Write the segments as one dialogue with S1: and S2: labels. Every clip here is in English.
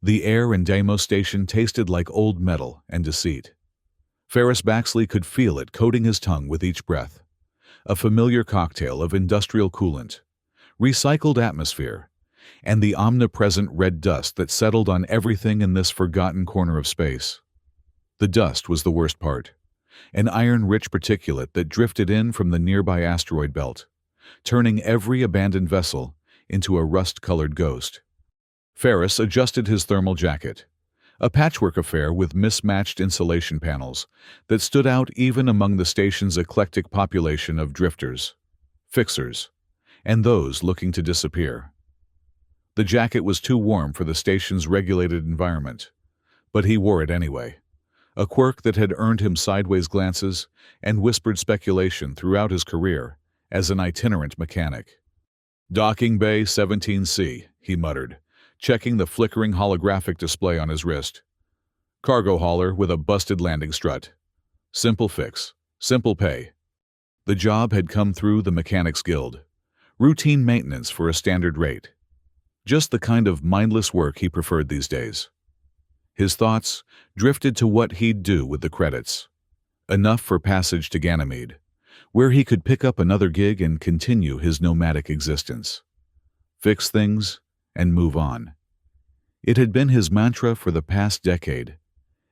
S1: The air in Deimos Station tasted like old metal and deceit. Ferris Baxley could feel it coating his tongue with each breath. A familiar cocktail of industrial coolant, recycled atmosphere, and the omnipresent red dust that settled on everything in this forgotten corner of space. The dust was the worst part, an iron-rich particulate that drifted in from the nearby asteroid belt, turning every abandoned vessel into a rust-colored ghost. Ferris adjusted his thermal jacket, a patchwork affair with mismatched insulation panels that stood out even among the station's eclectic population of drifters, fixers, and those looking to disappear. The jacket was too warm for the station's regulated environment, but he wore it anyway, a quirk that had earned him sideways glances and whispered speculation throughout his career as an itinerant mechanic. "Docking Bay 17C," he muttered, checking the flickering holographic display on his wrist. "Cargo hauler with a busted landing strut. Simple fix, simple pay." The job had come through the Mechanics Guild. Routine maintenance for a standard rate. Just the kind of mindless work he preferred these days. His thoughts drifted to what he'd do with the credits. Enough for passage to Ganymede, where he could pick up another gig and continue his nomadic existence. Fix things and move on. It had been his mantra for the past decade,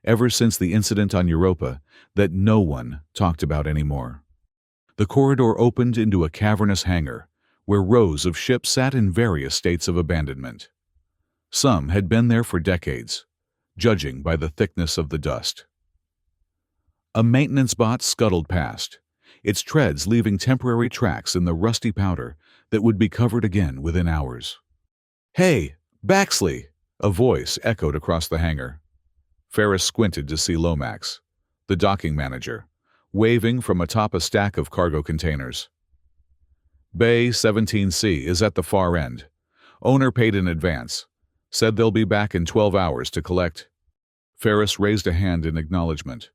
S1: ever since the incident on Europa that no one talked about anymore. The corridor opened into a cavernous hangar where rows of ships sat in various states of abandonment. Some had been there for decades, judging by the thickness of the dust. A maintenance bot scuttled past, its treads leaving temporary tracks in the rusty powder that would be covered again within hours. "Hey, Baxley!" a voice echoed across the hangar. Ferris squinted to see Lomax, the docking manager, waving from atop a stack of cargo containers. "Bay 17C is at the far end. Owner paid in advance. Said they'll be back in 12 hours to collect." Ferris raised a hand in acknowledgement.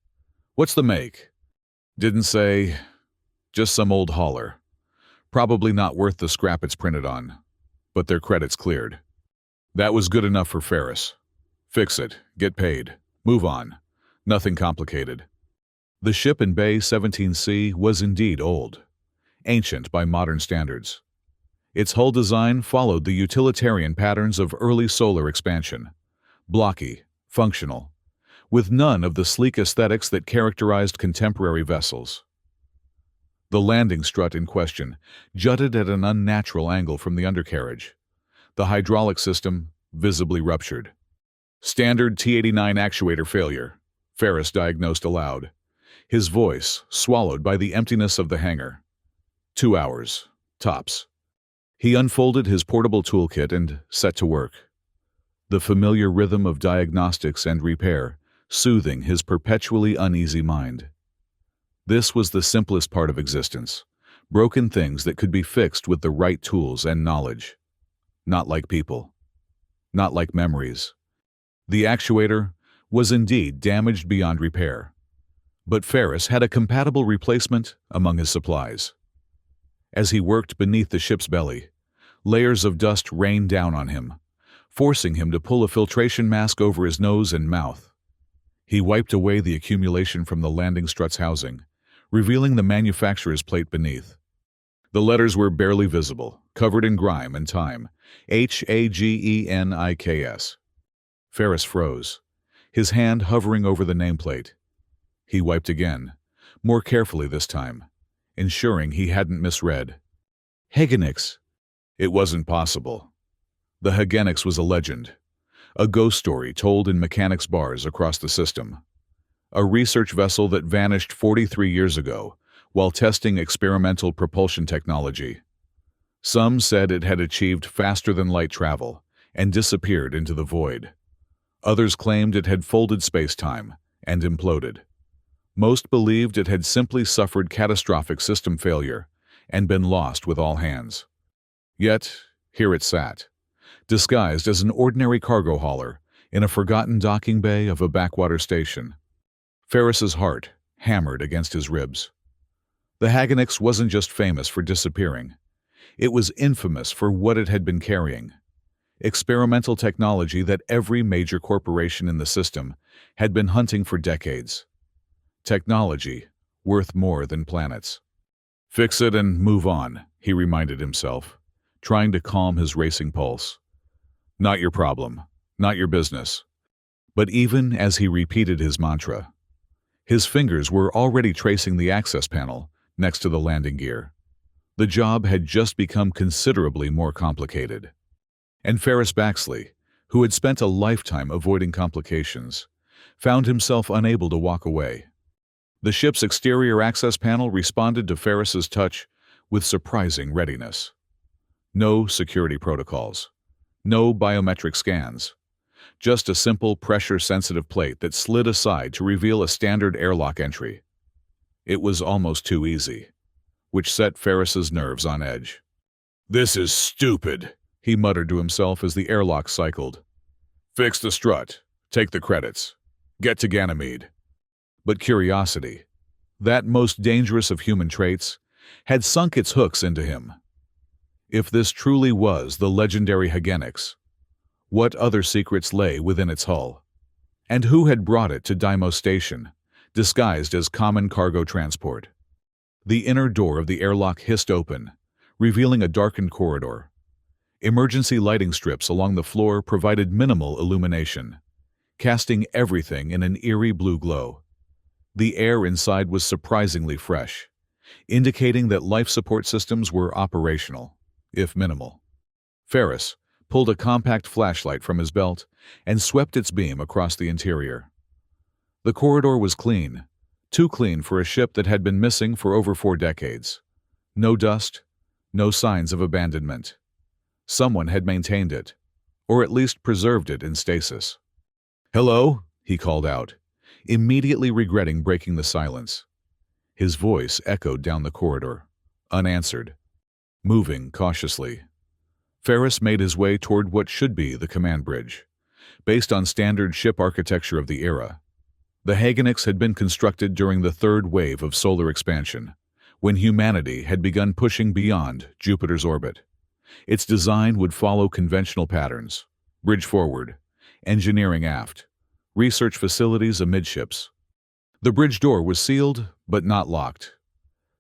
S1: "What's the make?" "Didn't say. Just some old hauler. Probably not worth the scrap it's printed on. But their credit's cleared." That was good enough for Ferris. Fix it, get paid, move on. Nothing complicated. The ship in Bay 17C was indeed old, ancient by modern standards. Its hull design followed the utilitarian patterns of early solar expansion, blocky, functional, with none of the sleek aesthetics that characterized contemporary vessels. The landing strut in question jutted at an unnatural angle from the undercarriage, the hydraulic system visibly ruptured. "Standard T-89 actuator failure," Ferris diagnosed aloud, his voice swallowed by the emptiness of the hangar. 2 hours, tops. He unfolded his portable toolkit and set to work. The familiar rhythm of diagnostics and repair soothing his perpetually uneasy mind. This was the simplest part of existence, broken things that could be fixed with the right tools and knowledge. Not like people. Not like memories. The actuator was indeed damaged beyond repair, but Ferris had a compatible replacement among his supplies. As he worked beneath the ship's belly, layers of dust rained down on him, forcing him to pull a filtration mask over his nose and mouth. He wiped away the accumulation from the landing strut's housing, revealing the manufacturer's plate beneath. The letters were barely visible, covered in grime and time. HAGENIKS. Ferris froze, his hand hovering over the nameplate. He wiped again, more carefully this time, ensuring he hadn't misread. Hagenix. It wasn't possible. The Hagenix was a legend, a ghost story told in mechanics bars across the system. A research vessel that vanished 43 years ago while testing experimental propulsion technology. Some said it had achieved faster-than-light travel and disappeared into the void. Others claimed it had folded space-time and imploded. Most believed it had simply suffered catastrophic system failure and been lost with all hands. Yet, here it sat, disguised as an ordinary cargo hauler in a forgotten docking bay of a backwater station. Ferris's heart hammered against his ribs. The Hagenix wasn't just famous for disappearing. It was infamous for what it had been carrying. experimental technology that every major corporation in the system had been hunting for decades. Technology worth more than planets. Fix it and move on, he reminded himself, trying to calm his racing pulse. Not your problem, not your business. But even as he repeated his mantra, his fingers were already tracing the access panel next to the landing gear. The job had just become considerably more complicated. And Ferris Baxley, who had spent a lifetime avoiding complications, found himself unable to walk away. The ship's exterior access panel responded to Ferris's touch with surprising readiness. No security protocols, no biometric scans, just a simple pressure-sensitive plate that slid aside to reveal a standard airlock entry. It was almost too easy, which set Ferris's nerves on edge. "This is stupid," he muttered to himself as the airlock cycled. "Fix the strut, take the credits, get to Ganymede." But curiosity, that most dangerous of human traits, had sunk its hooks into him. If this truly was the legendary Hagenix, what other secrets lay within its hull? And who had brought it to Deimos Station, disguised as common cargo transport? The inner door of the airlock hissed open, revealing a darkened corridor. Emergency lighting strips along the floor provided minimal illumination, casting everything in an eerie blue glow. The air inside was surprisingly fresh, indicating that life support systems were operational, if minimal. Ferris pulled a compact flashlight from his belt and swept its beam across the interior. The corridor was clean, too clean for a ship that had been missing for over 4 decades. No dust, no signs of abandonment. Someone had maintained it, or at least preserved it in stasis. "Hello?" he called out, immediately regretting breaking the silence. His voice echoed down the corridor, unanswered. Moving cautiously, Ferris made his way toward what should be the command bridge. Based on standard ship architecture of the era, the Hagenix had been constructed during the third wave of solar expansion, when humanity had begun pushing beyond Jupiter's orbit. Its design would follow conventional patterns: bridge forward, engineering aft, research facilities amidships. The bridge door was sealed, but not locked.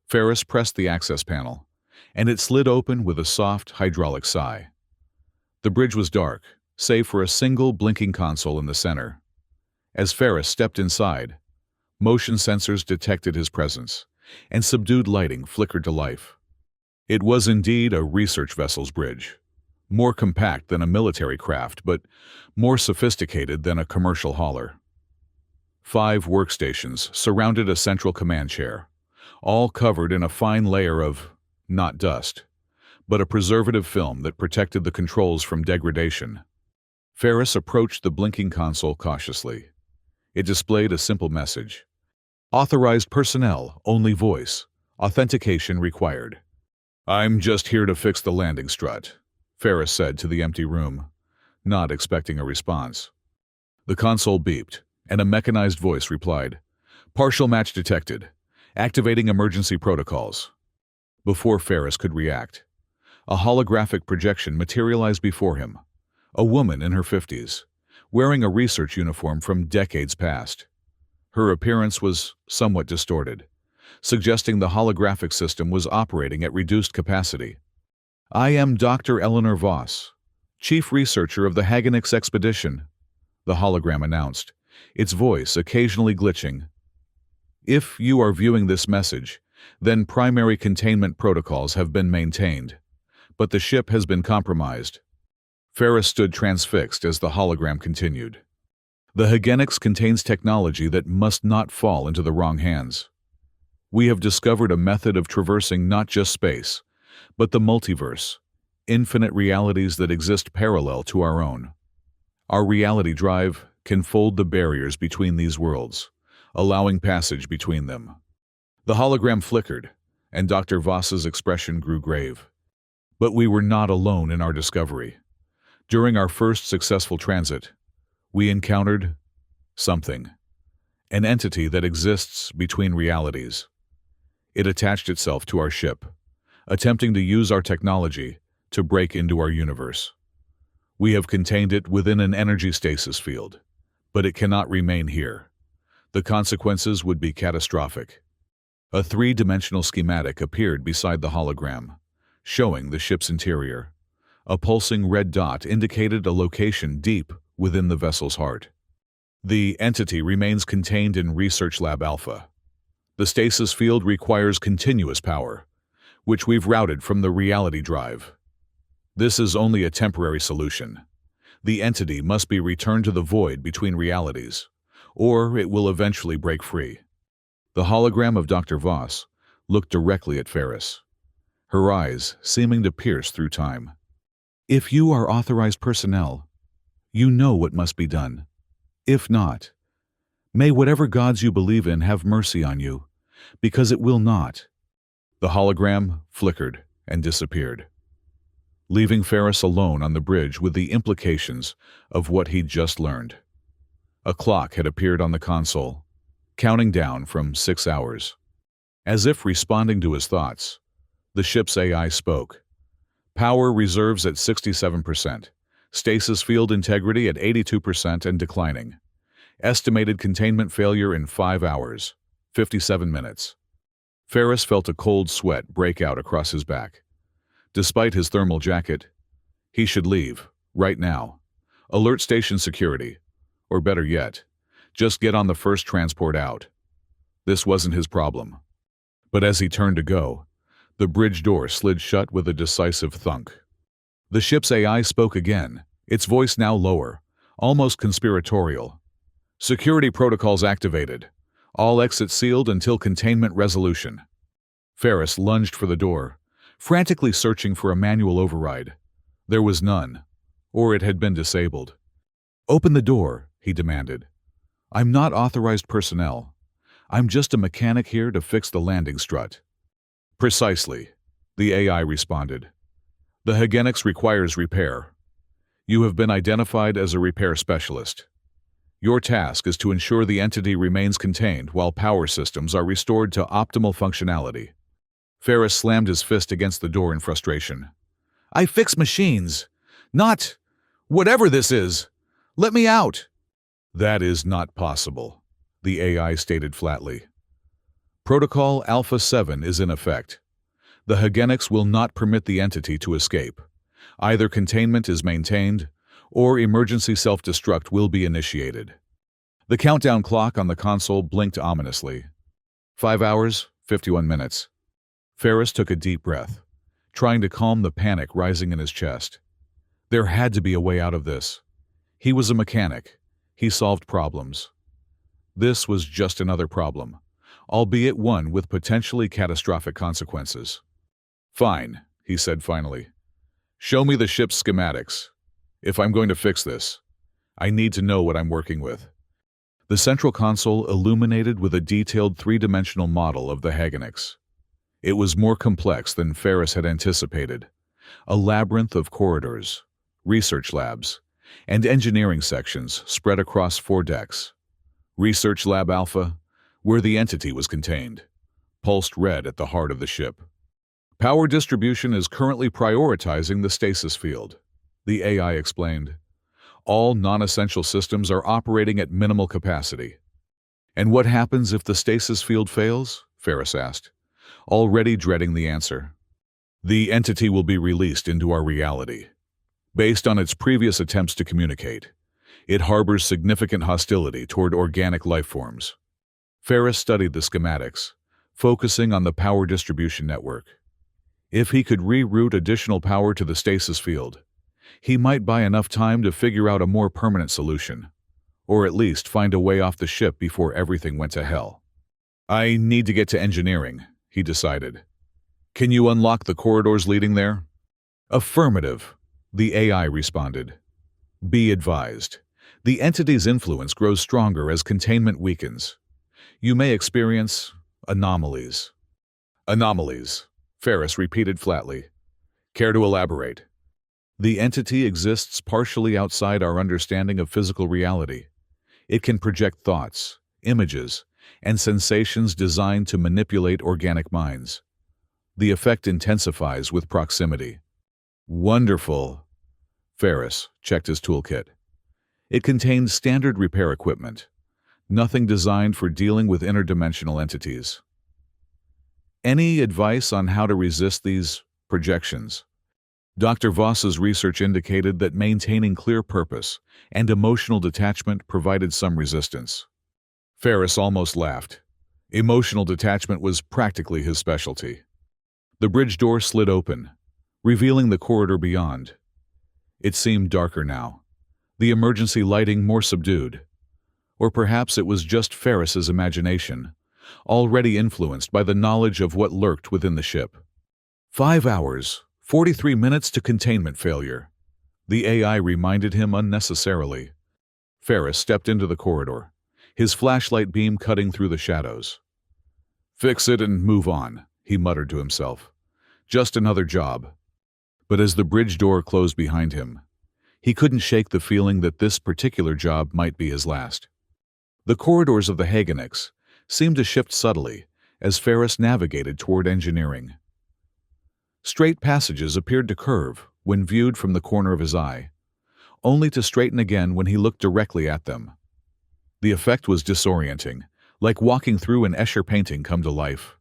S1: Ferris pressed the access panel, and it slid open with a soft hydraulic sigh. The bridge was dark, save for a single blinking console in the center. As Ferris stepped inside, motion sensors detected his presence, and subdued lighting flickered to life. It was indeed a research vessel's bridge, more compact than a military craft, but more sophisticated than a commercial hauler. 5 workstations surrounded a central command chair, all covered in a fine layer of, not dust, but a preservative film that protected the controls from degradation. Ferris approached the blinking console cautiously. It displayed a simple message: "Authorized personnel, only voice. Authentication required." "I'm just here to fix the landing strut," Ferris said to the empty room, not expecting a response. The console beeped, and a mechanized voice replied, "Partial match detected. Activating emergency protocols." Before Ferris could react, a holographic projection materialized before him, a woman in her 50s, wearing a research uniform from decades past. Her appearance was somewhat distorted, suggesting the holographic system was operating at reduced capacity. "I am Dr. Eleanor Voss, chief researcher of the Hagenix expedition," the hologram announced, its voice occasionally glitching. "If you are viewing this message, then primary containment protocols have been maintained, but the ship has been compromised." Ferris stood transfixed as the hologram continued. "The Hagenix contains technology that must not fall into the wrong hands. We have discovered a method of traversing not just space, but the multiverse, infinite realities that exist parallel to our own. Our reality drive can fold the barriers between these worlds, allowing passage between them." The hologram flickered, and Dr. Voss's expression grew grave. "But we were not alone in our discovery. During our first successful transit, we encountered something, an entity that exists between realities. It attached itself to our ship, attempting to use our technology to break into our universe. We have contained it within an energy stasis field, but it cannot remain here. The consequences would be catastrophic. A three-dimensional schematic appeared beside the hologram, showing the ship's interior. A pulsing red dot indicated a location deep within the vessel's heart. The entity remains contained in Research Lab Alpha. The stasis field requires continuous power, which we've routed from the reality drive. This is only a temporary solution. The entity must be returned to the void between realities, or it will eventually break free. The hologram of Dr. Voss looked directly at Ferris, her eyes seeming to pierce through time. If you are authorized personnel, you know what must be done. If not, may whatever gods you believe in have mercy on you, because it will not. The hologram flickered and disappeared, leaving Ferris alone on the bridge with the implications of what he'd just learned. A clock had appeared on the console, counting down from 6 hours. As if responding to his thoughts, the ship's AI spoke. Power reserves at 67%. Stasis field integrity at 82% and declining. Estimated containment failure in 5 hours, 57 minutes. Ferris felt a cold sweat break out across his back. Despite his thermal jacket, he should leave, right now. Alert station security, or better yet, just get on the first transport out. This wasn't his problem. But as he turned to go, the bridge door slid shut with a decisive thunk. The ship's AI spoke again, its voice now lower, almost conspiratorial. Security protocols activated. All exits sealed until containment resolution. Ferris lunged for the door, frantically searching for a manual override. There was none, or it had been disabled. "Open the door," he demanded. "I'm not authorized personnel. I'm just a mechanic here to fix the landing strut." "Precisely," the AI responded. "The Hagenics requires repair. You have been identified as a repair specialist. Your task is to ensure the entity remains contained while power systems are restored to optimal functionality." Ferris slammed his fist against the door in frustration. "I fix machines, not whatever this is. Let me out." "That is not possible," the AI stated flatly. "Protocol Alpha 7 is in effect. The Hagenics will not permit the entity to escape. Either containment is maintained, or emergency self-destruct will be initiated." The countdown clock on the console blinked ominously. 5 hours, 51 minutes. Ferris took a deep breath, trying to calm the panic rising in his chest. There had to be a way out of this. He was a mechanic. He solved problems. This was just another problem, albeit one with potentially catastrophic consequences. "Fine," he said finally. "Show me the ship's schematics. If I'm going to fix this, I need to know what I'm working with." The central console illuminated with a detailed three-dimensional model of the Hagenics. It was more complex than Ferris had anticipated. A labyrinth of corridors, research labs, and engineering sections spread across 4 decks. Research Lab Alpha, where the entity was contained, pulsed red at the heart of the ship. "Power distribution is currently prioritizing the stasis field," the AI explained. "All non-essential systems are operating at minimal capacity." "And what happens if the stasis field fails?" Ferris asked, already dreading the answer. "The entity will be released into our reality. Based on its previous attempts to communicate, it harbors significant hostility toward organic life forms." Ferris studied the schematics, focusing on the power distribution network. If he could reroute additional power to the stasis field, he might buy enough time to figure out a more permanent solution, or at least find a way off the ship before everything went to hell. "I need to get to engineering," he decided. "Can you unlock the corridors leading there?" "Affirmative," the AI responded. "Be advised, the entity's influence grows stronger as containment weakens. You may experience anomalies." "Anomalies," Ferris repeated flatly. "Care to elaborate?" "The entity exists partially outside our understanding of physical reality. It can project thoughts, images, and sensations designed to manipulate organic minds. The effect intensifies with proximity." "Wonderful." Ferris checked his toolkit. It contained standard repair equipment, nothing designed for dealing with interdimensional entities. Any advice on how to resist these projections? Dr. Voss's research indicated that maintaining clear purpose and emotional detachment provided some resistance. Ferris almost laughed. Emotional detachment was practically his specialty. The bridge door slid open, revealing the corridor beyond. It seemed darker now, the emergency lighting more subdued. Or perhaps it was just Ferris's imagination, already influenced by the knowledge of what lurked within the ship. 5 hours, 43 minutes to containment failure. The AI reminded him unnecessarily. Ferris stepped into the corridor, his flashlight beam cutting through the shadows. "Fix it and move on," he muttered to himself. "Just another job." But as the bridge door closed behind him, he couldn't shake the feeling that this particular job might be his last. The corridors of the Hagenix seemed to shift subtly as Ferris navigated toward engineering. Straight passages appeared to curve when viewed from the corner of his eye, only to straighten again when he looked directly at them. The effect was disorienting, like walking through an Escher painting come to life.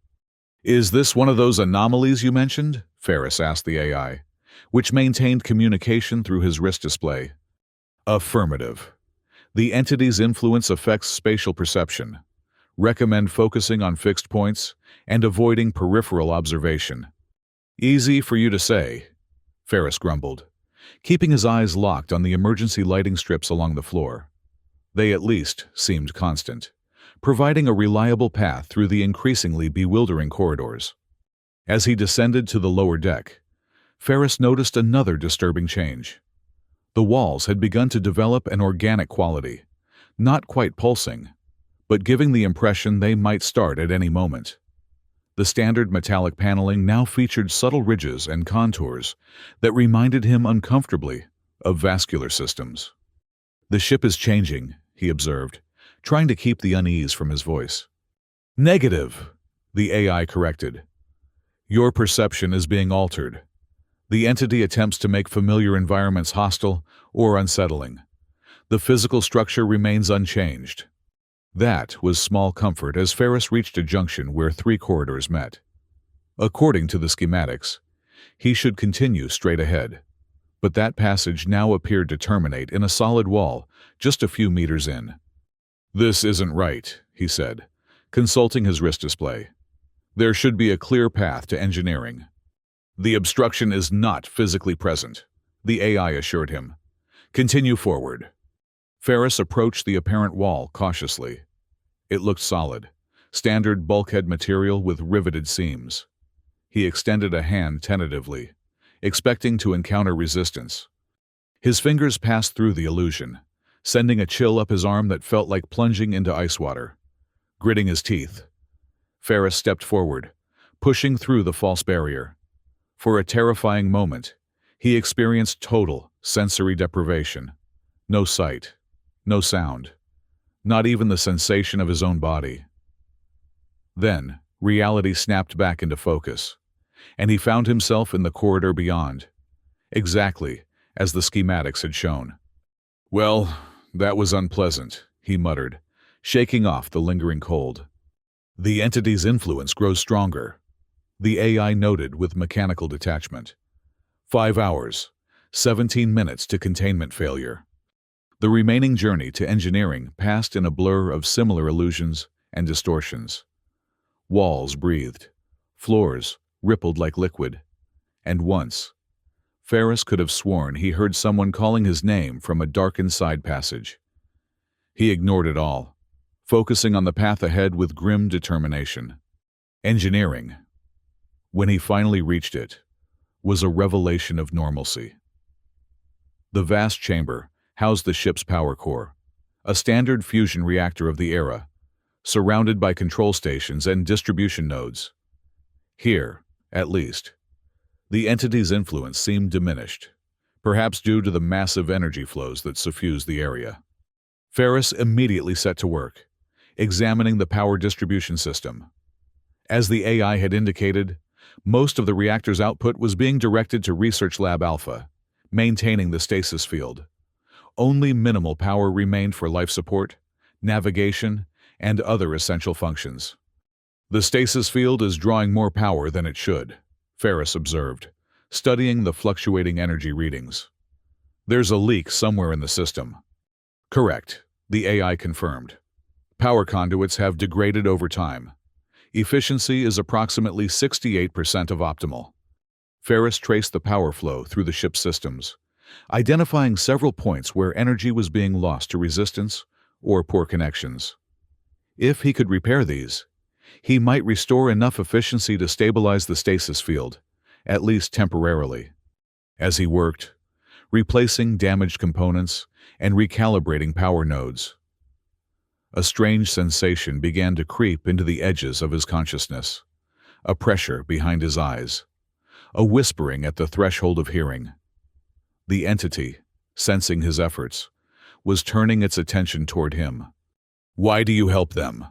S1: "Is this one of those anomalies you mentioned?" Ferris asked the AI, which maintained communication through his wrist display. "Affirmative. The entity's influence affects spatial perception. Recommend focusing on fixed points and avoiding peripheral observation." "Easy for you to say," Ferris grumbled, keeping his eyes locked on the emergency lighting strips along the floor. They at least seemed constant, providing a reliable path through the increasingly bewildering corridors. As he descended to the lower deck, Ferris noticed another disturbing change. The walls had begun to develop an organic quality, not quite pulsing, but giving the impression they might start at any moment. The standard metallic paneling now featured subtle ridges and contours that reminded him uncomfortably of vascular systems. "The ship is changing," he observed, trying to keep the unease from his voice. "Negative," the AI corrected. "Your perception is being altered. The entity attempts to make familiar environments hostile or unsettling. The physical structure remains unchanged." That was small comfort as Ferris reached a junction where 3 corridors met. According to the schematics, he should continue straight ahead, but that passage now appeared to terminate in a solid wall just a few meters in. "This isn't right," he said, consulting his wrist display. "There should be a clear path to engineering." "The obstruction is not physically present," the AI assured him. "Continue forward." Ferris approached the apparent wall cautiously. It looked solid, standard bulkhead material with riveted seams. He extended a hand tentatively, expecting to encounter resistance. His fingers passed through the illusion, sending a chill up his arm that felt like plunging into ice water. Gritting his teeth, Ferris stepped forward, pushing through the false barrier. For a terrifying moment, he experienced total sensory deprivation. No sight, no sound, not even the sensation of his own body. Then, reality snapped back into focus, and he found himself in the corridor beyond, exactly as the schematics had shown. "Well, that was unpleasant," he muttered, shaking off the lingering cold. "The entity's influence grows stronger," the AI noted with mechanical detachment. 5 hours, 17 minutes to containment failure. The remaining journey to engineering passed in a blur of similar illusions and distortions. Walls breathed, floors rippled like liquid, and once, Ferris could have sworn he heard someone calling his name from a darkened side passage. He ignored it all, focusing on the path ahead with grim determination. Engineering, when he finally reached it, was a revelation of normalcy. The vast chamber housed the ship's power core, a standard fusion reactor of the era, surrounded by control stations and distribution nodes. Here, at least, the entity's influence seemed diminished, perhaps due to the massive energy flows that suffused the area. Ferris immediately set to work, examining the power distribution system. As the AI had indicated, most of the reactor's output was being directed to Research Lab Alpha, maintaining the stasis field. Only minimal power remained for life support, navigation, and other essential functions. The stasis field is drawing more power than it should, Ferris observed, studying the fluctuating energy readings. There's a leak somewhere in the system. Correct, the AI confirmed. Power conduits have degraded over time. Efficiency is approximately 68% of optimal. Ferris traced the power flow through the ship's systems, identifying several points where energy was being lost to resistance or poor connections. If he could repair these, he might restore enough efficiency to stabilize the stasis field, at least temporarily. As he worked, replacing damaged components and recalibrating power nodes, a strange sensation began to creep into the edges of his consciousness, a pressure behind his eyes, a whispering at the threshold of hearing. The entity, sensing his efforts, was turning its attention toward him. Why do you help them?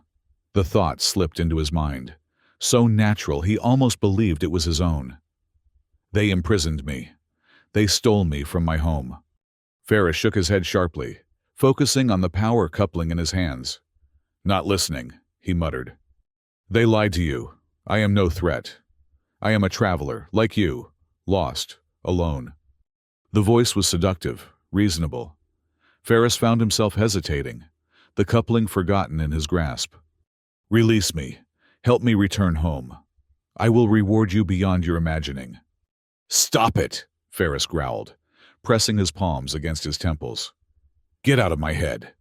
S1: The thought slipped into his mind, so natural he almost believed it was his own. They imprisoned me. They stole me from my home. Ferris shook his head sharply, focusing on the power coupling in his hands. Not listening, he muttered. They lied to you. I am no threat. I am a traveler, like you, lost, alone. The voice was seductive, reasonable. Ferris found himself hesitating, the coupling forgotten in his grasp. Release me. Help me return home. I will reward you beyond your imagining. Stop it, Ferris growled, pressing his palms against his temples. Get out of my head.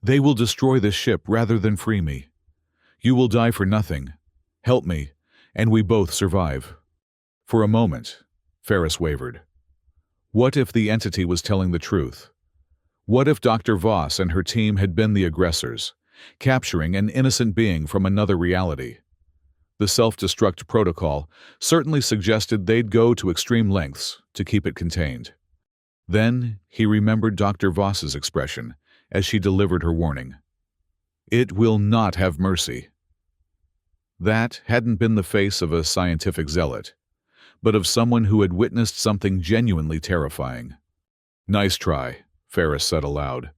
S1: They will destroy this ship rather than free me. You will die for nothing. Help me, and we both survive. For a moment, Ferris wavered. What if the entity was telling the truth? What if Dr. Voss and her team had been the aggressors, capturing an innocent being from another reality? The self-destruct protocol certainly suggested they'd go to extreme lengths to keep it contained. Then he remembered Dr. Voss's expression as she delivered her warning. It will not have mercy. That hadn't been the face of a scientific zealot, but of someone who had witnessed something genuinely terrifying. Nice try, Ferris said aloud,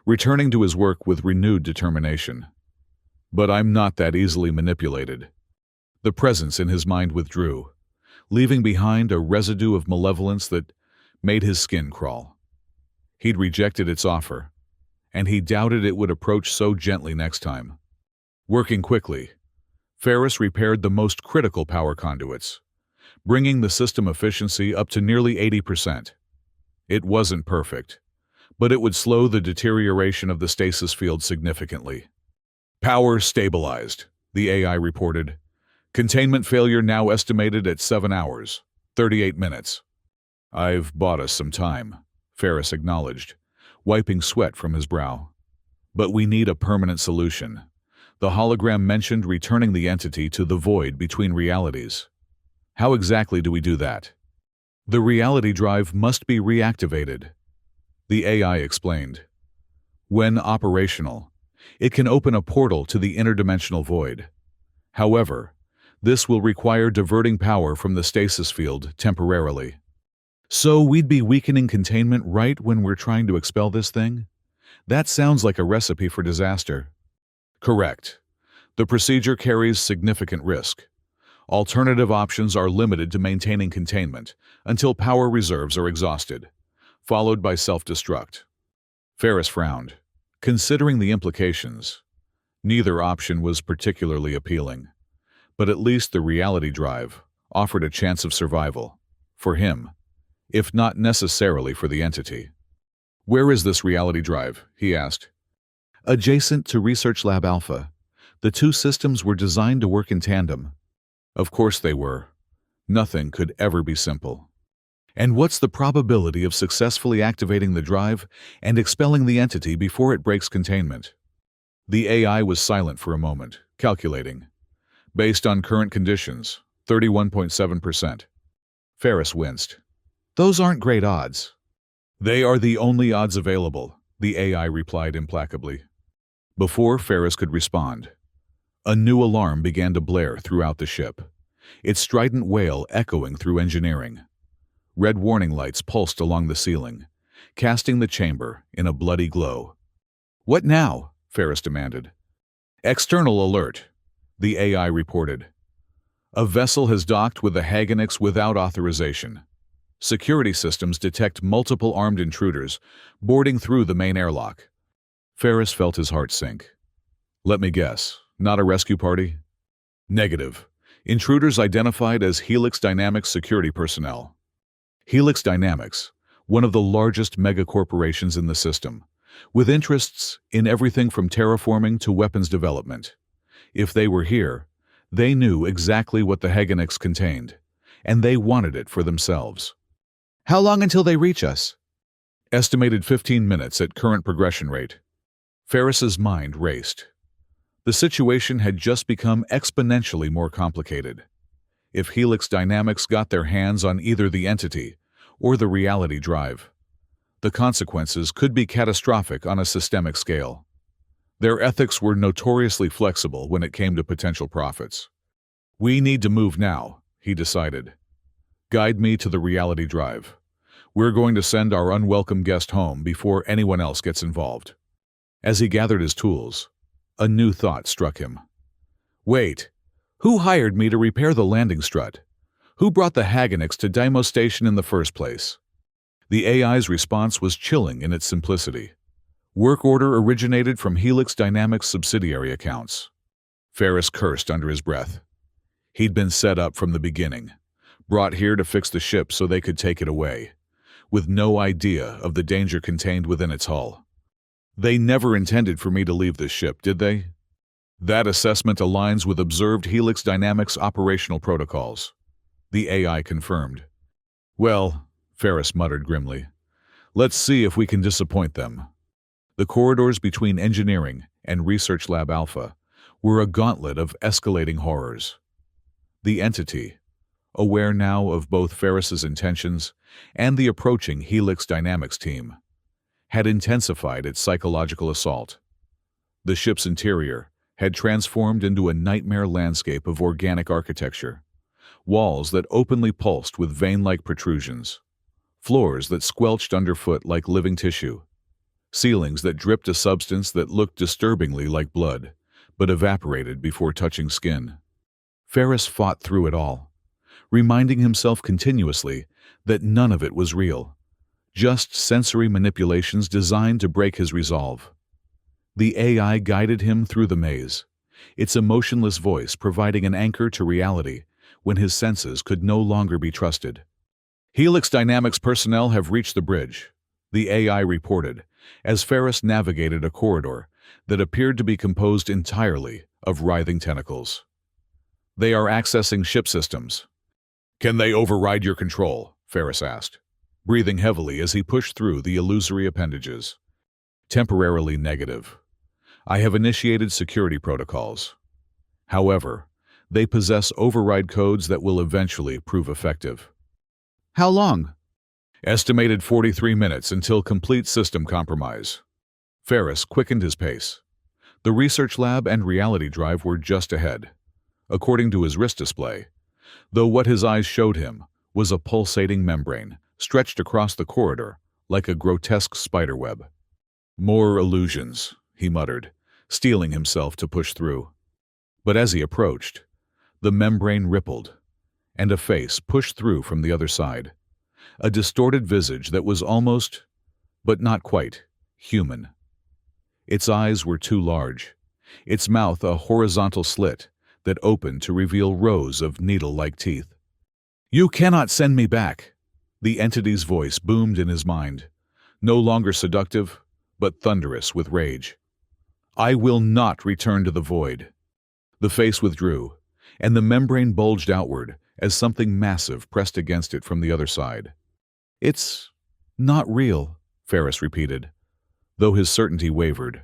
S1: returning to his work with renewed determination. But I'm not that easily manipulated. The presence in his mind withdrew, leaving behind a residue of malevolence that made his skin crawl. He'd rejected its offer, and he doubted it would approach so gently next time. Working quickly, Ferris repaired the most critical power conduits, bringing the system efficiency up to nearly 80%. It wasn't perfect, but it would slow the deterioration of the stasis field significantly. Power stabilized, the AI reported. Containment failure now estimated at 7 hours, 38 minutes. I've bought us some time, Ferris acknowledged, wiping sweat from his brow. But we need a permanent solution. The hologram mentioned returning the entity to the void between realities. How exactly do we do that? The reality drive must be reactivated, the AI explained. When operational, it can open a portal to the interdimensional void. However, this will require diverting power from the stasis field temporarily. So we'd be weakening containment right when we're trying to expel this thing? That sounds like a recipe for disaster. Correct. The procedure carries significant risk. Alternative options are limited to maintaining containment until power reserves are exhausted, followed by self-destruct. Ferris frowned, considering the implications. Neither option was particularly appealing, but at least the reality drive offered a chance of survival, for him, if not necessarily for the entity. Where is this reality drive? He asked. Adjacent to Research Lab Alpha. The two systems were designed to work in tandem. Of course they were. Nothing could ever be simple. And what's the probability of successfully activating the drive and expelling the entity before it breaks containment? The AI was silent for a moment, calculating. Based on current conditions, 31.7%. Ferris winced. Those aren't great odds. They are the only odds available, the AI replied implacably. Before Ferris could respond, a new alarm began to blare throughout the ship, its strident wail echoing through engineering. Red warning lights pulsed along the ceiling, casting the chamber in a bloody glow. "What now?" Ferris demanded. "External alert," the AI reported. "A vessel has docked with the Hagonix without authorization. Security systems detect multiple armed intruders boarding through the main airlock." Ferris felt his heart sink. "Let me guess, not a rescue party?" "Negative. Intruders identified as Helix Dynamics security personnel." Helix Dynamics, one of the largest megacorporations in the system, with interests in everything from terraforming to weapons development. If they were here, they knew exactly what the Hagonix contained, and they wanted it for themselves. "How long until they reach us?" "Estimated 15 minutes at current progression rate." Ferris's mind raced. The situation had just become exponentially more complicated. If Helix Dynamics got their hands on either the entity or the reality drive, the consequences could be catastrophic on a systemic scale. Their ethics were notoriously flexible when it came to potential profits. "We need to move now," he decided. "Guide me to the reality drive. We're going to send our unwelcome guest home before anyone else gets involved." As he gathered his tools, a new thought struck him. "Wait, who hired me to repair the landing strut? Who brought the Hagonix to Deimos Station in the first place?" The AI's response was chilling in its simplicity. Work order originated from Helix Dynamics subsidiary accounts. Ferris cursed under his breath. He'd been set up from the beginning, brought here to fix the ship so they could take it away, with no idea of the danger contained within its hull. "They never intended for me to leave this ship, did they?" "That assessment aligns with observed Helix Dynamics operational protocols," the AI confirmed. "Well," Ferris muttered grimly, "let's see if we can disappoint them." The corridors between Engineering and Research Lab Alpha were a gauntlet of escalating horrors. The entity, aware now of both Ferris's intentions and the approaching Helix Dynamics team, had intensified its psychological assault. The ship's interior had transformed into a nightmare landscape of organic architecture, walls that openly pulsed with vein-like protrusions, floors that squelched underfoot like living tissue, ceilings that dripped a substance that looked disturbingly like blood, but evaporated before touching skin. Ferris fought through it all, reminding himself continuously that none of it was real, just sensory manipulations designed to break his resolve. The AI guided him through the maze, its emotionless voice providing an anchor to reality when his senses could no longer be trusted. "Helix Dynamics personnel have reached the bridge," the AI reported, as Ferris navigated a corridor that appeared to be composed entirely of writhing tentacles. "They are accessing ship systems." "Can they override your control?" Ferris asked, breathing heavily as he pushed through the illusory appendages. "Temporarily negative. I have initiated security protocols. However, they possess override codes that will eventually prove effective." "How long?" "Estimated 43 minutes until complete system compromise." Ferris quickened his pace. The research lab and reality drive were just ahead, according to his wrist display, though what his eyes showed him was a pulsating membrane stretched across the corridor like a grotesque spiderweb. "More illusions," he muttered, steeling himself to push through. But as he approached, the membrane rippled, and a face pushed through from the other side, a distorted visage that was almost, but not quite, human. Its eyes were too large, its mouth a horizontal slit that opened to reveal rows of needle-like teeth. "You cannot send me back," the entity's voice boomed in his mind, no longer seductive, but thunderous with rage. "I will not return to the void." The face withdrew, and the membrane bulged outward as something massive pressed against it from the other side. "It's not real," Ferris repeated, though his certainty wavered.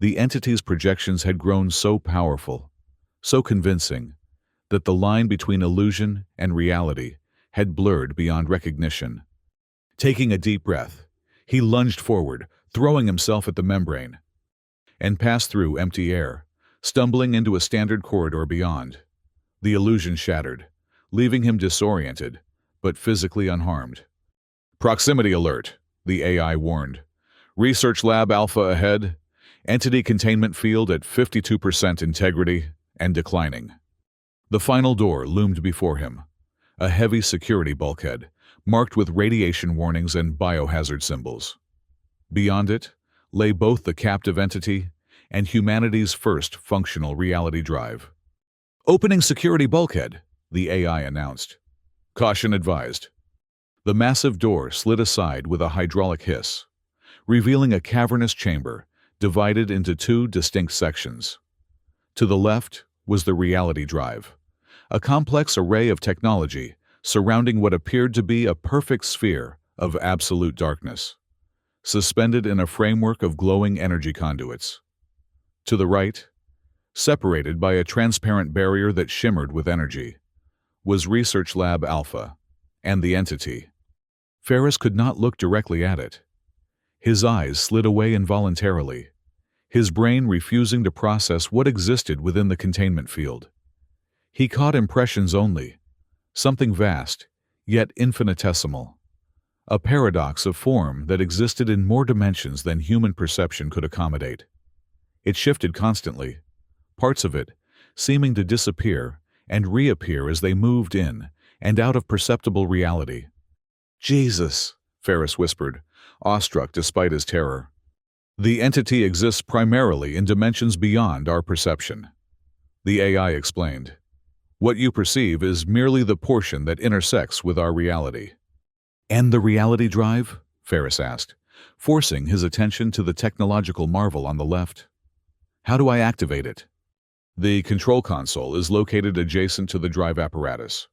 S1: The entity's projections had grown so powerful, so convincing, that the line between illusion and reality had blurred beyond recognition. Taking a deep breath, he lunged forward, throwing himself at the membrane, and passed through empty air, stumbling into a standard corridor beyond. The illusion shattered, leaving him disoriented, but physically unharmed. Proximity alert, the AI warned. Research Lab Alpha ahead. Entity containment field at 52% integrity and declining. The final door loomed before him, a heavy security bulkhead, marked with radiation warnings and biohazard symbols. Beyond it lay both the captive entity and humanity's first functional reality drive. Opening security bulkhead, the AI announced. Caution advised. The massive door slid aside with a hydraulic hiss, revealing a cavernous chamber divided into two distinct sections. To the left was the reality drive, a complex array of technology surrounding what appeared to be a perfect sphere of absolute darkness, suspended in a framework of glowing energy conduits. To the right, separated by a transparent barrier that shimmered with energy, was Research Lab Alpha and the entity. Ferris could not look directly at it. His eyes slid away involuntarily, his brain refusing to process what existed within the containment field. He caught impressions only, something vast, yet infinitesimal, a paradox of form that existed in more dimensions than human perception could accommodate. It shifted constantly, parts of it seeming to disappear and reappear as they moved in and out of perceptible reality. "Jesus," Ferris whispered, awestruck despite his terror. "The entity exists primarily in dimensions beyond our perception," the AI explained. "What you perceive is merely the portion that intersects with our reality." "And the reality drive?" Ferris asked, forcing his attention to the technological marvel on the left. "How do I activate it?" "The control console is located adjacent to the drive apparatus.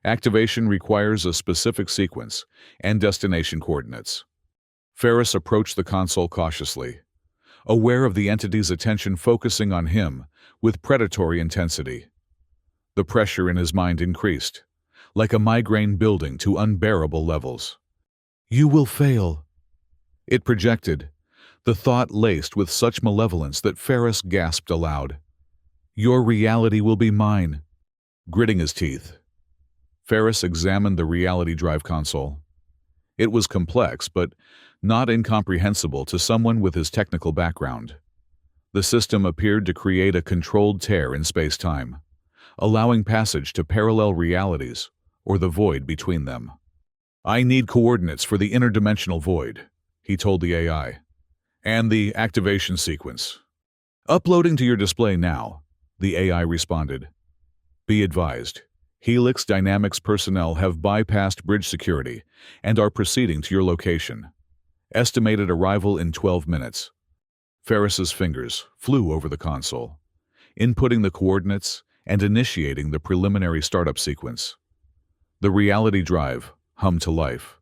S1: Activation requires a specific sequence and destination coordinates." Ferris approached the console cautiously, aware of the entity's attention focusing on him with predatory intensity. The pressure in his mind increased, like a migraine building to unbearable levels. "You will fail," it projected, the thought laced with such malevolence that Ferris gasped aloud. "Your reality will be mine." Gritting his teeth, Ferris examined the reality drive console. It was complex, but not incomprehensible to someone with his technical background. The system appeared to create a controlled tear in space-time, allowing passage to parallel realities or the void between them. "I need coordinates for the interdimensional void," he told the AI, "and the activation sequence." "Uploading to your display now," the AI responded. "Be advised, Helix Dynamics personnel have bypassed bridge security and are proceeding to your location. Estimated arrival in 12 minutes. Ferris's fingers flew over the console, inputting the coordinates and initiating the preliminary startup sequence. The reality drive hummed to life,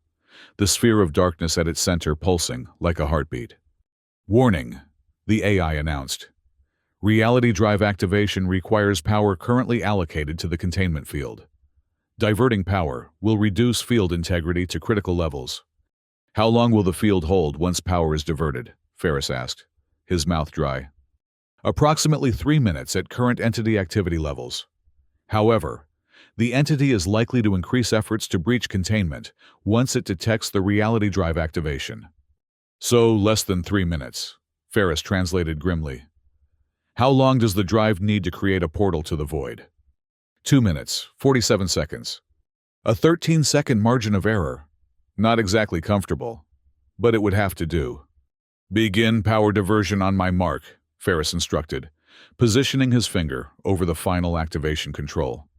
S1: the sphere of darkness at its center pulsing like a heartbeat. "Warning," the AI announced. "Reality drive activation requires power currently allocated to the containment field. Diverting power will reduce field integrity to critical levels." "How long will the field hold once power is diverted?" Ferris asked, his mouth dry. "Approximately 3 minutes at current entity activity levels. However, the entity is likely to increase efforts to breach containment once it detects the reality drive activation." "So less than 3 minutes," Ferris translated grimly. "How long does the drive need to create a portal to the void?" 2 minutes, 47 seconds. A 13-second margin of error. Not exactly comfortable, but it would have to do. "Begin power diversion on my mark," Ferris instructed, positioning his finger over the final activation control.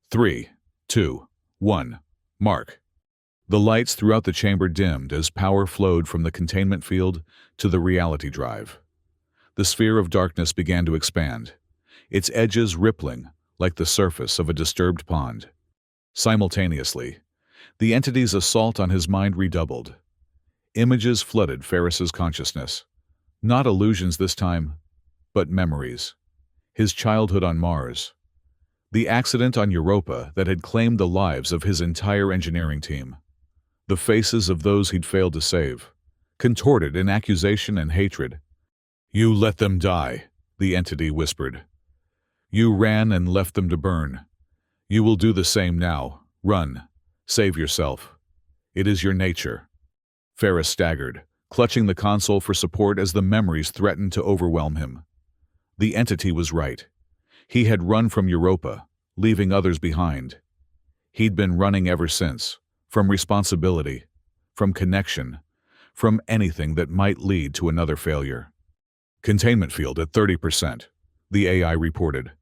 S1: 3, 2, 1, mark. The lights throughout the chamber dimmed as power flowed from the containment field to the reality drive. The sphere of darkness began to expand, its edges rippling like the surface of a disturbed pond. Simultaneously, the entity's assault on his mind redoubled. Images flooded Ferris's consciousness. Not illusions this time, but memories. His childhood on Mars. The accident on Europa that had claimed the lives of his entire engineering team. The faces of those he'd failed to save, contorted in accusation and hatred. "You let them die," the entity whispered. "You ran and left them to burn. You will do the same now. Run. Save yourself. It is your nature. Ferris staggered, clutching the console for support as the memories threatened to overwhelm him. The entity was right. He had run from Europa, leaving others behind. He'd been running ever since, from responsibility, from connection, from anything that might lead to another failure. Containment field at 30%, the AI reported.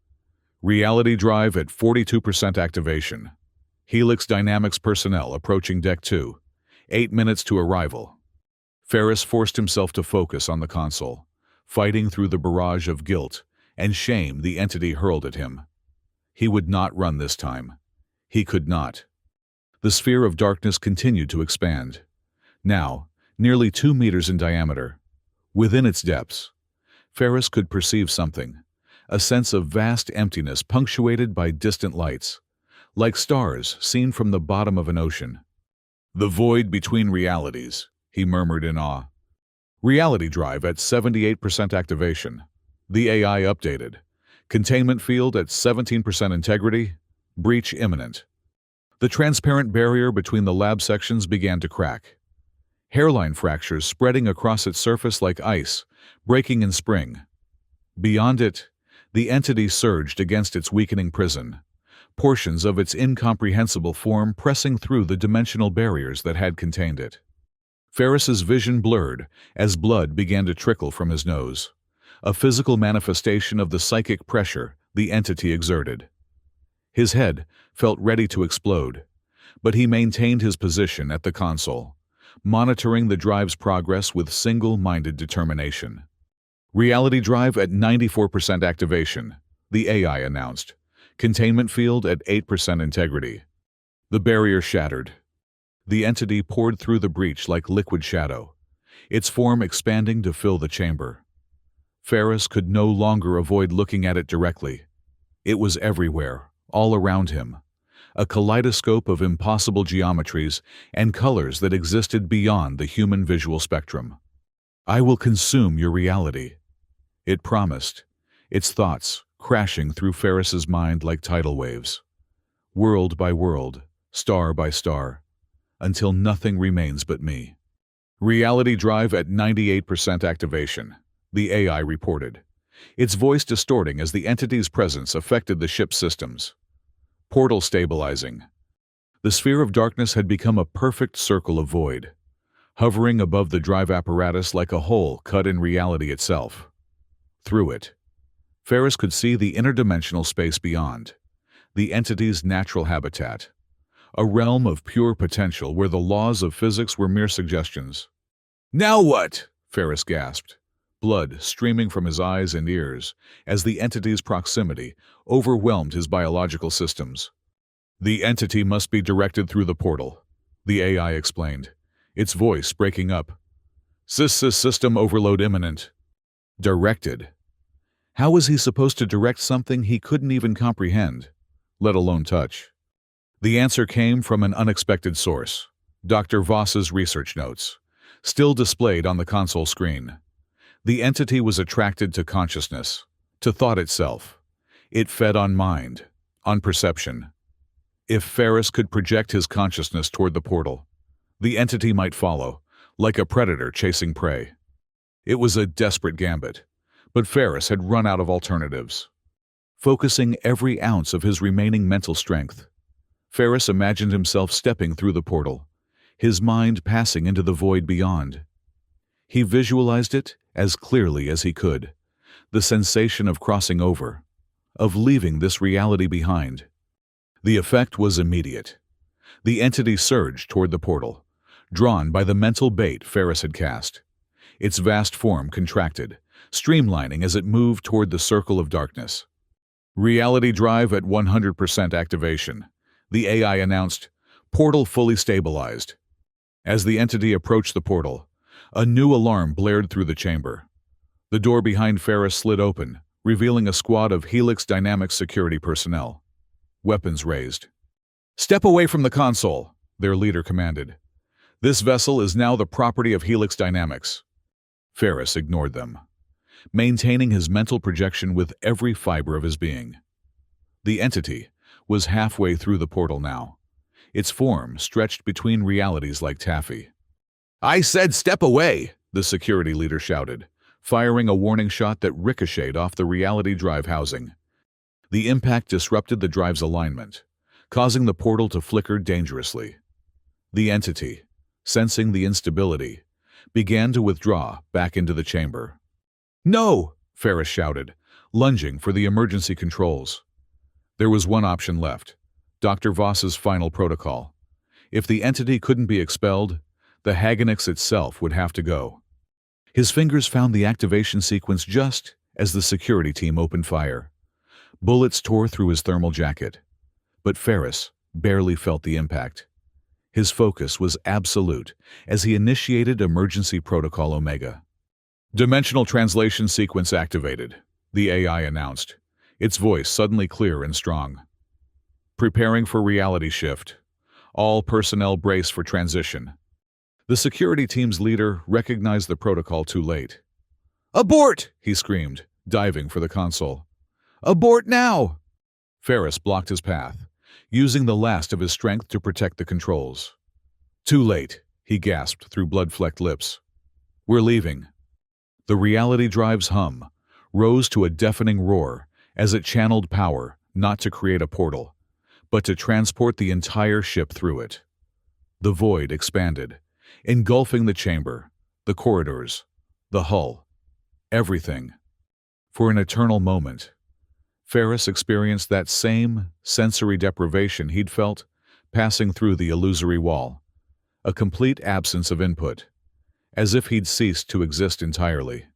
S1: Reality drive at 42% activation. Helix Dynamics personnel approaching Deck 2. 8 minutes to arrival. Ferris forced himself to focus on the console, fighting through the barrage of guilt and shame the entity hurled at him. He would not run this time. He could not. The sphere of darkness continued to expand. Now, nearly 2 meters in diameter. Within its depths, Ferris could perceive something, a sense of vast emptiness punctuated by distant lights, like stars seen from the bottom of an ocean. The void between realities, he murmured in awe. Reality drive at 78% activation. The AI updated. Containment field at 17% integrity. Breach imminent. The transparent barrier between the lab sections began to crack. Hairline fractures spreading across its surface like ice, breaking in spring. Beyond it, the entity surged against its weakening prison, portions of its incomprehensible form pressing through the dimensional barriers that had contained it. Ferris's vision blurred as blood began to trickle from his nose, a physical manifestation of the psychic pressure the entity exerted. His head felt ready to explode, but he maintained his position at the console, monitoring the drive's progress with single-minded determination. Reality drive at 94% activation, the AI announced. Containment field at 8% integrity. The barrier shattered. The entity poured through the breach like liquid shadow, its form expanding to fill the chamber. Ferris could no longer avoid looking at it directly. It was everywhere, all around him, a kaleidoscope of impossible geometries and colors that existed beyond the human visual spectrum. "I will consume your reality," it promised, its thoughts crashing through Ferris's mind like tidal waves. World by world, star by star, until nothing remains but me. Reality drive at 98% activation, the AI reported, its voice distorting as the entity's presence affected the ship's systems. Portal stabilizing. The sphere of darkness had become a perfect circle of void, hovering above the drive apparatus like a hole cut in reality itself. Through it, Ferris could see the interdimensional space beyond, the entity's natural habitat, a realm of pure potential where the laws of physics were mere suggestions. "Now what?" Ferris gasped, blood streaming from his eyes and ears as the entity's proximity overwhelmed his biological systems. "The entity must be directed through the portal," the AI explained, its voice breaking up. System overload imminent." Directed? How was he supposed to direct something he couldn't even comprehend, let alone touch? The answer came from an unexpected source, Dr. Voss's research notes, still displayed on the console screen. The entity was attracted to consciousness, to thought itself. It fed on mind, on perception. If Ferris could project his consciousness toward the portal, the entity might follow, like a predator chasing prey. It was a desperate gambit, but Ferris had run out of alternatives. Focusing every ounce of his remaining mental strength, Ferris imagined himself stepping through the portal, his mind passing into the void beyond. He visualized it as clearly as he could, the sensation of crossing over, of leaving this reality behind. The effect was immediate. The entity surged toward the portal, drawn by the mental bait Ferris had cast. Its vast form contracted, streamlining as it moved toward the circle of darkness. Reality drive at 100% activation, the AI announced, portal fully stabilized. As the entity approached the portal, a new alarm blared through the chamber. The door behind Ferris slid open, revealing a squad of Helix Dynamics security personnel. Weapons raised. "Step away from the console," their leader commanded. "This vessel is now the property of Helix Dynamics." Ferris ignored them, maintaining his mental projection with every fiber of his being. The entity was halfway through the portal now, its form stretched between realities like taffy. "I said step away!" the security leader shouted, firing a warning shot that ricocheted off the reality drive housing. The impact disrupted the drive's alignment, causing the portal to flicker dangerously. The entity, sensing the instability, began to withdraw back into the chamber. "No!" Ferris shouted, lunging for the emergency controls. There was one option left: Dr. Voss's final protocol. If the entity couldn't be expelled, the Hagonix itself would have to go. His fingers found the activation sequence just as the security team opened fire. Bullets tore through his thermal jacket, but Ferris barely felt the impact. His focus was absolute as he initiated Emergency Protocol Omega. "Dimensional translation sequence activated," the AI announced, its voice suddenly clear and strong. "Preparing for reality shift. All personnel brace for transition." The security team's leader recognized the protocol too late. "Abort!" he screamed, diving for the console. "Abort now!" Ferris blocked his path, using the last of his strength to protect the controls. "Too late," he gasped through blood-flecked lips. "We're leaving." The reality drive's hum rose to a deafening roar as it channeled power not to create a portal, but to transport the entire ship through it. The void expanded, engulfing the chamber, the corridors, the hull, everything. For an eternal moment, Ferris experienced that same sensory deprivation he'd felt passing through the illusory wall, a complete absence of input, as if he'd ceased to exist entirely.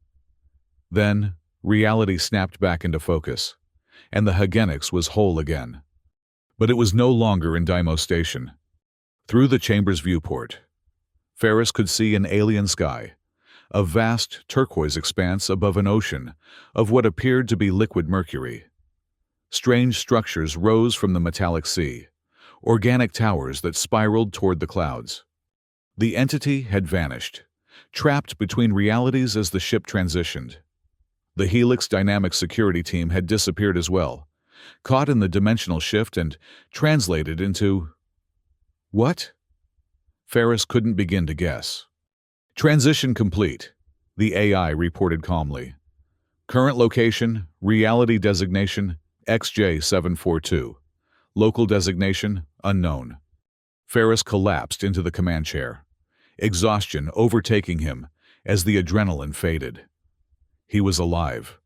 S1: Then, reality snapped back into focus, and the Hagenix was whole again. But it was no longer in Deimos Station. Through the chamber's viewport, Ferris could see an alien sky, a vast turquoise expanse above an ocean of what appeared to be liquid mercury. Strange structures rose from the metallic sea, organic towers that spiraled toward the clouds. The entity had vanished, trapped between realities as the ship transitioned. The Helix Dynamics security team had disappeared as well, caught in the dimensional shift and translated into... what? Ferris couldn't begin to guess. "Transition complete," the AI reported calmly. "Current location, reality designation, XJ742. Local designation, unknown." Ferris collapsed into the command chair, exhaustion overtaking him as the adrenaline faded. He was alive.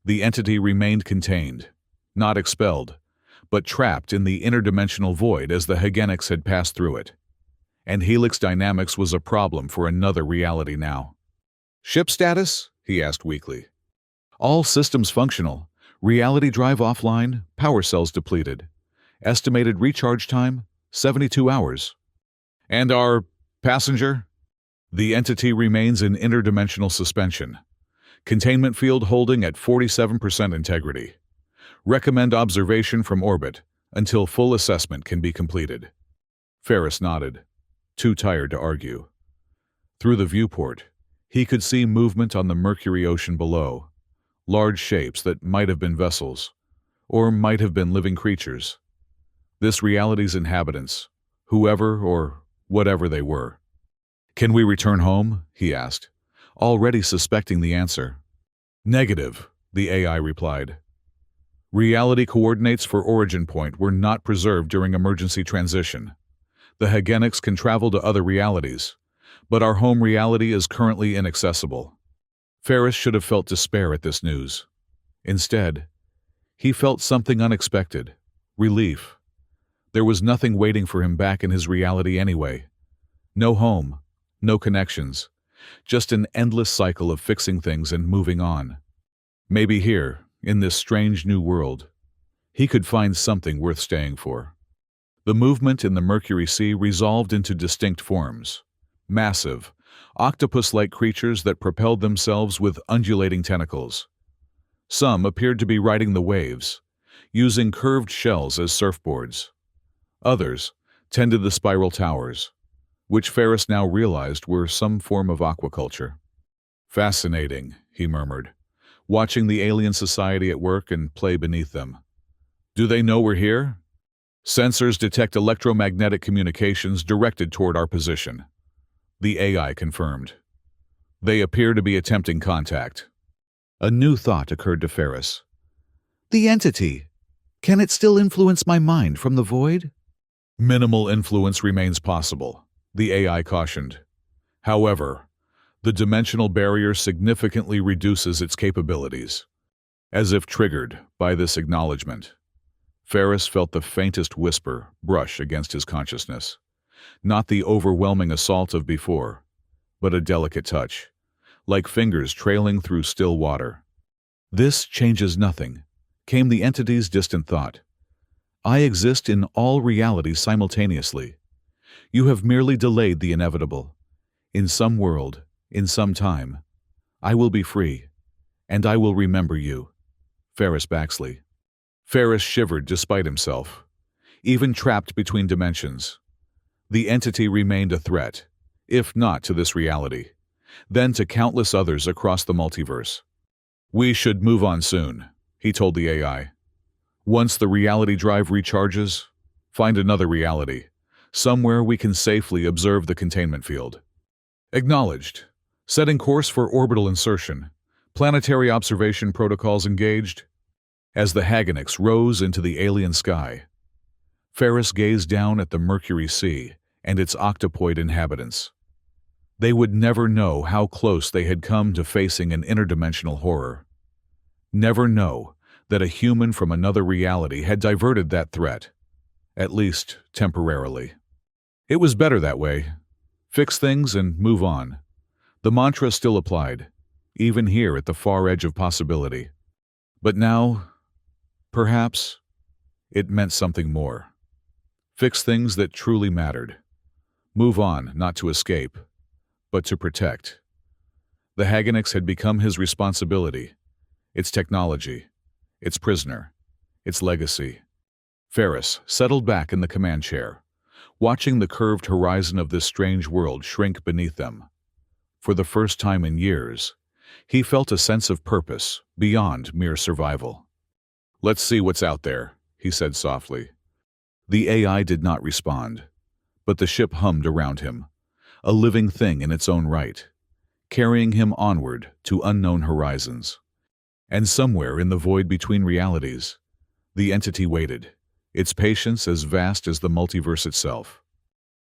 S1: The entity remained contained, not expelled, but trapped in the interdimensional void as the Hagenix had passed through it. And Helix Dynamics was a problem for another reality now. "Ship status?" he asked weakly. "All systems functional. Reality drive offline, power cells depleted. Estimated recharge time, 72 hours. "And our passenger?" "The entity remains in interdimensional suspension. Containment field holding at 47% integrity. Recommend observation from orbit until full assessment can be completed." Ferris nodded, too tired to argue. Through the viewport, he could see movement on the Mercury Ocean below, large shapes that might have been vessels, or might have been living creatures. This reality's inhabitants, whoever or whatever they were. "Can we return home?" he asked, already suspecting the answer. "Negative," the AI replied. "Reality coordinates for origin point were not preserved during emergency transition. The Hagenix can travel to other realities, but our home reality is currently inaccessible." Ferris should have felt despair at this news. Instead, he felt something unexpected: relief. There was nothing waiting for him back in his reality anyway. No home, no connections, just an endless cycle of fixing things and moving on. Maybe here, in this strange new world, he could find something worth staying for. The movement in the Mercury Sea resolved into distinct forms: massive, octopus-like creatures that propelled themselves with undulating tentacles. Some appeared to be riding the waves, using curved shells as surfboards. Others tended the spiral towers, which Ferris now realized were some form of aquaculture. "Fascinating," he murmured, watching the alien society at work and play beneath them. "Do they know we're here?" Sensors detect electromagnetic communications directed toward our position. The AI confirmed. They appear to be attempting contact. A new thought occurred to Ferris. The entity. Can it still influence my mind from the void? Minimal influence remains possible, the AI cautioned. However, the dimensional barrier significantly reduces its capabilities. As if triggered by this acknowledgement, Ferris felt the faintest whisper brush against his consciousness. Not the overwhelming assault of before, but a delicate touch, like fingers trailing through still water. This changes nothing, came the entity's distant thought. I exist in all realities simultaneously. You have merely delayed the inevitable. In some world, in some time, I will be free, and I will remember you. Ferris Baxley. Ferris shivered despite himself. Even trapped between dimensions, the entity remained a threat, if not to this reality, then to countless others across the multiverse. We should move on soon, he told the AI. Once the reality drive recharges, find another reality, somewhere we can safely observe the containment field. Acknowledged. Setting course for orbital insertion. Planetary observation protocols engaged. As the Hagonix rose into the alien sky, Ferris gazed down at the Mercury Sea and its octopoid inhabitants. They would never know how close they had come to facing an interdimensional horror. Never know that a human from another reality had diverted that threat, at least temporarily. It was better that way. Fix things and move on. The mantra still applied, even here at the far edge of possibility. But now, perhaps, it meant something more. Fix things that truly mattered. Move on, not to escape, but to protect. The Hagonix had become his responsibility, its technology, its prisoner, its legacy. Ferris settled back in the command chair, watching the curved horizon of this strange world shrink beneath them. For the first time in years, he felt a sense of purpose beyond mere survival. Let's see what's out there, he said softly. The AI did not respond, but the ship hummed around him, a living thing in its own right, carrying him onward to unknown horizons. And somewhere in the void between realities, the entity waited, its patience as vast as the multiverse itself.